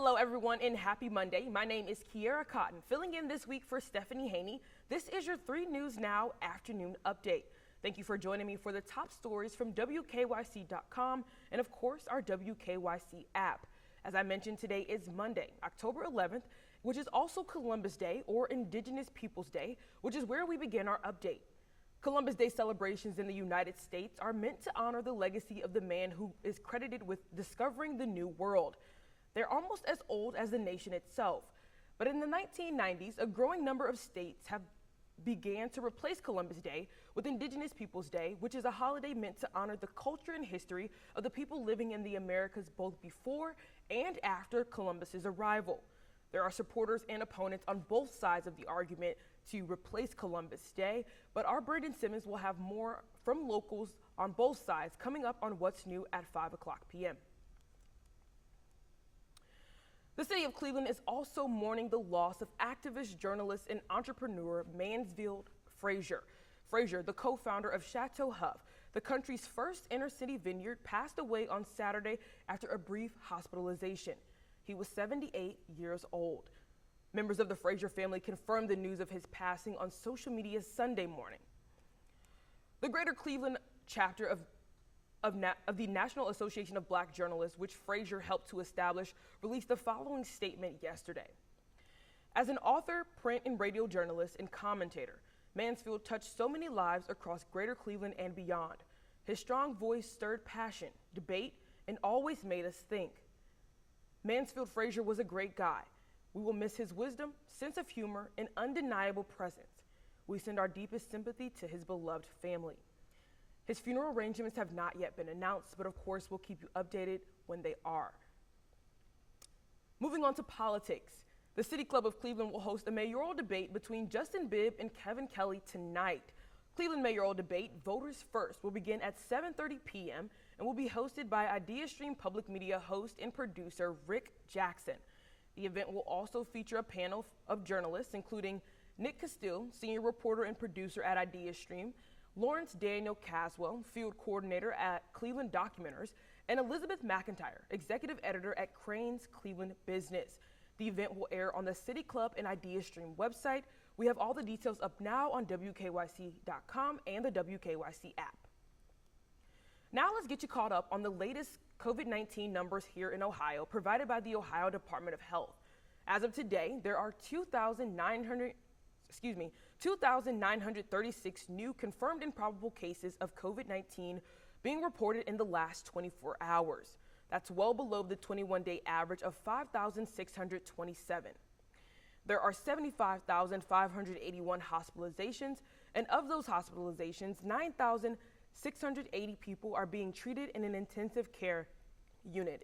Hello, everyone, and happy Monday. My name is Kiera Cotton, filling in this week for Stephanie Haney. This is your 3 News Now afternoon update. Thank you for joining me for the top stories from WKYC.com and, of course, our WKYC app. As I mentioned, today is Monday, October 11th, which is also Columbus Day or Ingenious Peoples Day, which is where we begin our update. Columbus Day celebrations in the United States are meant to honor the legacy of the man who is credited with discovering the New World. They're almost as old as the nation itself. But in the 1990s, a growing number of states have began to replace Columbus Day with Indigenous Peoples Day, which is a holiday meant to honor the culture and history of the people living in the Americas both before and after Columbus's arrival. There are supporters and opponents on both sides of the argument to replace Columbus Day, but our Brandon Simmons will have more from locals on both sides coming up on What's New at 5 o'clock p.m. The city of Cleveland is also mourning the loss of activist, journalist, and entrepreneur Mansfield Frazier. Frazier, the co-founder of Chateau Huff, the country's first inner-city vineyard, passed away on Saturday after a brief hospitalization. He was 78 years old. Members of the Frazier family confirmed the news of his passing on social media Sunday morning. The Greater Cleveland chapter of the National Association of Black Journalists, which Frazier helped to establish, released the following statement yesterday. As an author, print and radio journalist, and commentator, Mansfield touched so many lives across Greater Cleveland and beyond. His strong voice stirred passion, debate, and always made us think. Mansfield Frazier was a great guy. We will miss his wisdom, sense of humor, and undeniable presence. We send our deepest sympathy to his beloved family. His funeral arrangements have not yet been announced, but of course we'll keep you updated when they are. Moving on to politics, the City Club of Cleveland will host a mayoral debate between Justin Bibb and Kevin Kelly tonight. Cleveland Mayoral Debate, Voters First, will begin at 7:30 p.m. and will be hosted by IdeaStream Public Media host and producer Rick Jackson. The event will also feature a panel of journalists, including Nick Castile, senior reporter and producer at IdeaStream, Lawrence Daniel Caswell, field coordinator at Cleveland Documenters, and Elizabeth McIntyre, executive editor at Crane's Cleveland Business. The event will air on the City Club and IdeaStream website. We have all the details up now on WKYC.com and the WKYC app. Now let's get you caught up on the latest COVID-19 numbers here in Ohio, provided by the Ohio Department of Health. As of today, there are 2,936 new confirmed and probable cases of COVID-19 being reported in the last 24 hours. That's well below the 21-day average of 5,627. There are 75,581 hospitalizations, and of those hospitalizations, 9,680 people are being treated in an intensive care unit.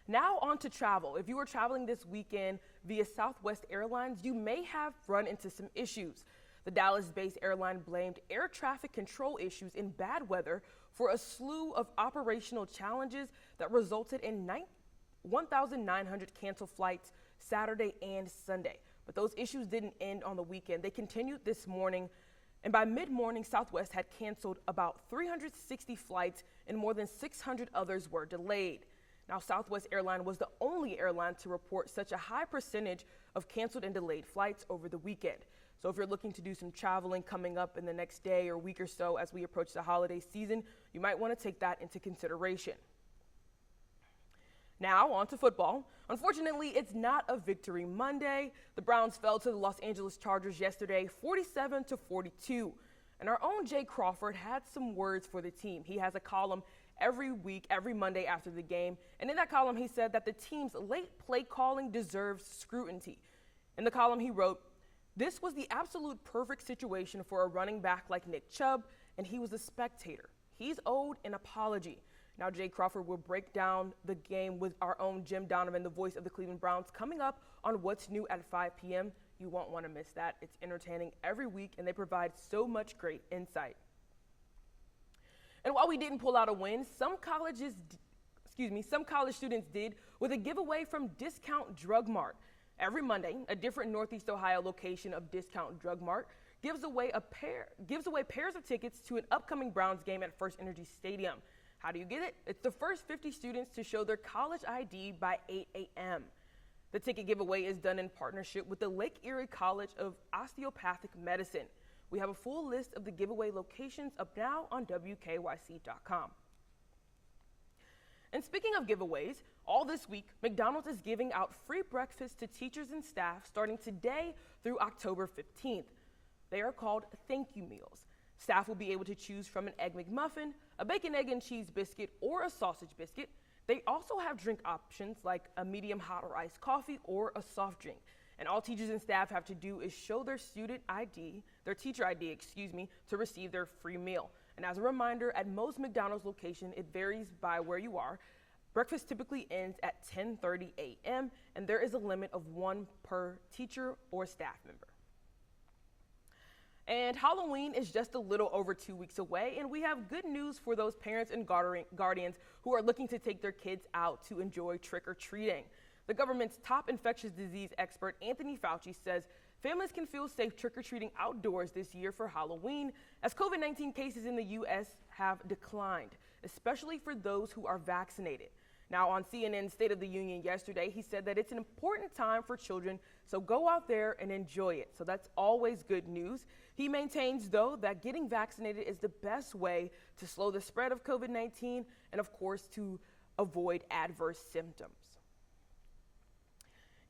Now on to travel. If you are traveling this weekend via Southwest Airlines, you may have run into some issues. The Dallas-based airline blamed air traffic control issues in bad weather for a slew of operational challenges that resulted in 1,900 canceled flights Saturday and Sunday. But those issues didn't end on the weekend. They continued this morning, and by mid-morning, Southwest had canceled about 360 flights and more than 600 others were delayed. Now, Southwest Airlines was the only airline to report such a high percentage of canceled and delayed flights over the weekend. So if you're looking to do some traveling coming up in the next day or week or so as we approach the holiday season, you might want to take that into consideration. Now on to football. Unfortunately, it's not a victory Monday. The Browns fell to the Los Angeles Chargers yesterday, 47-42. And our own Jay Crawford had some words for the team. He has a column every week, every Monday after the game. And in that column, he said that the team's late play calling deserves scrutiny. In the column, he wrote, "This was the absolute perfect situation for a running back like Nick Chubb, and he was a spectator. He's owed an apology." Now, Jay Crawford will break down the game with our own Jim Donovan, the voice of the Cleveland Browns, coming up on What's New at 5 p.m. You won't want to miss that. It's entertaining every week, and they provide so much great insight. And while we didn't pull out a win, some college students did with a giveaway from Discount Drug Mart. Every Monday, a different Northeast Ohio location of Discount Drug Mart gives away pairs of tickets to an upcoming Browns game at First Energy Stadium. How do you get it? It's the first 50 students to show their college ID by 8 a.m. The ticket giveaway is done in partnership with the Lake Erie College of Osteopathic Medicine. We have a full list of the giveaway locations up now on WKYC.com. And speaking of giveaways, all this week, McDonald's is giving out free breakfast to teachers and staff starting today through October 15th. They are called thank you meals. Staff will be able to choose from an Egg McMuffin, a bacon, egg, and cheese biscuit, or a sausage biscuit. They also have drink options like a medium hot or iced coffee or a soft drink. And all teachers and staff have to do is show their teacher ID, to receive their free meal. And as a reminder, at most McDonald's location, it varies by where you are. Breakfast typically ends at 10:30 a.m. and there is a limit of 1 per teacher or staff member. And Halloween is just a little over 2 weeks away, and we have good news for those parents and guardians who are looking to take their kids out to enjoy trick-or-treating. The government's top infectious disease expert, Anthony Fauci, says families can feel safe trick-or-treating outdoors this year for Halloween as COVID-19 cases in the U.S. have declined, especially for those who are vaccinated. Now, on CNN's State of the Union yesterday, he said that it's an important time for children, so go out there and enjoy it. So that's always good news. He maintains, though, that getting vaccinated is the best way to slow the spread of COVID-19 and, of course, to avoid adverse symptoms.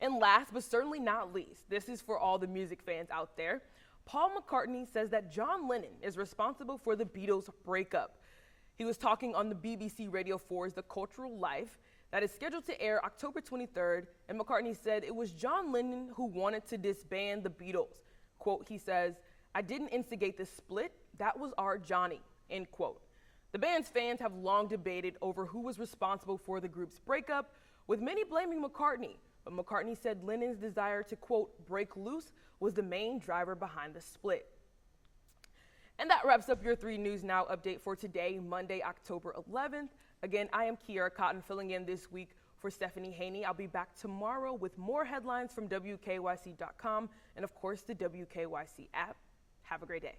And last but certainly not least, this is for all the music fans out there. Paul McCartney says that John Lennon is responsible for the Beatles' breakup. He was talking on the BBC Radio 4's The Cultural Life that is scheduled to air October 23rd, and McCartney said it was John Lennon who wanted to disband the Beatles. Quote, he says, "I didn't instigate the split, that was our Johnny," end quote. The band's fans have long debated over who was responsible for the group's breakup, with many blaming McCartney. But McCartney said Lennon's desire to, quote, break loose was the main driver behind the split. And that wraps up your 3 News Now update for today, Monday, October 11th. Again, I am Kiara Cotton filling in this week for Stephanie Haney. I'll be back tomorrow with more headlines from WKYC.com and, of course, the WKYC app. Have a great day.